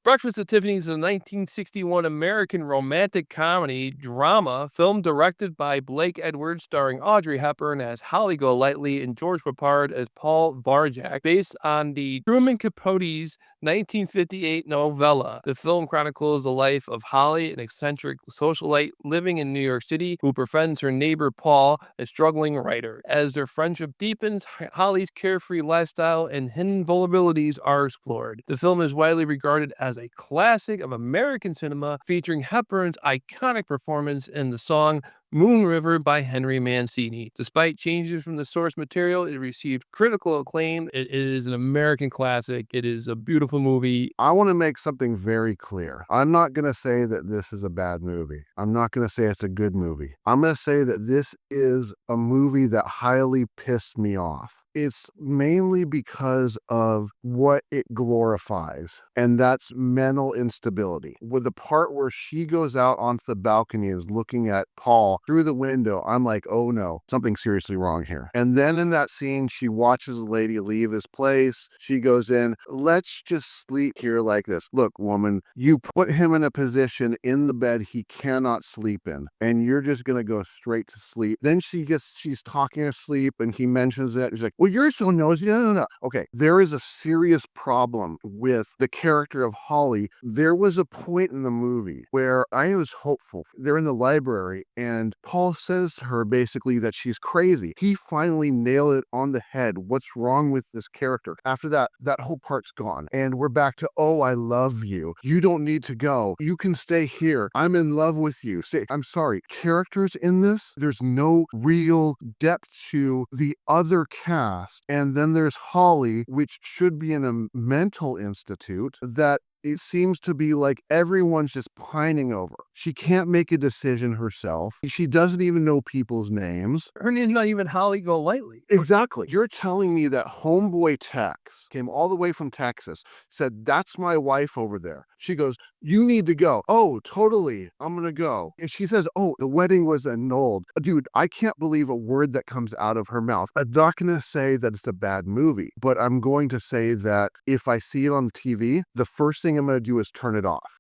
Breakfast at Tiffany's is a 1961 American romantic comedy drama film directed by Blake Edwards, starring Audrey Hepburn as Holly Golightly and George Papard as Paul Varjak, based on the Truman Capote's 1958 novella. The film chronicles the life of Holly, an eccentric socialite living in New York City who befriends her neighbor Paul, a struggling writer. As their friendship deepens, Holly's carefree lifestyle and hidden vulnerabilities are explored. The film is widely regarded as a classic of American cinema, featuring Hepburn's iconic performance in the song Moon River by Henry Mancini. Despite changes from the source material, it received critical acclaim. It is an American classic. It is a beautiful movie. I want to make something very clear. I'm not going to say that this is a bad movie. I'm not going to say it's a good movie. I'm going to say that this is a movie that highly pissed me off. It's mainly because of what it glorifies, and that's mental instability. With the part where she goes out onto the balcony and is looking at Paul through the window, I'm like, oh no, something's seriously wrong here. And then in that scene, she watches the lady leave his place. She goes in, let's just sleep here like this. Look, woman, you put him in a position in the bed he cannot sleep in, and you're just going to go straight to sleep. Then she's talking asleep, and he mentions it. He's like, well, you're so nosy. No. Okay, there is a serious problem with the character of Holly. There was a point in the movie where I was hopeful. They're in the library, and Paul says to her basically that she's crazy. He finally nailed it on the head. What's wrong with this character? After that whole part's gone. And we're back to, oh, I love you. You don't need to go. You can stay here. I'm in love with you. Say, I'm sorry. Characters in this, there's no real depth to the other cast. And then there's Holly, which should be in a mental institute, that it seems to be like everyone's just pining over. She can't make a decision herself. She doesn't even know people's names. Her name's not even Holly Golightly. Exactly. You're telling me that homeboy Tex came all the way from Texas, said, that's my wife over there. She goes, you need to go. Oh, totally. I'm going to go. And she says, oh, the wedding was annulled. Dude, I can't believe a word that comes out of her mouth. I'm not going to say that it's a bad movie, but I'm going to say that if I see it on TV, the first thing I'm going to do is turn it off.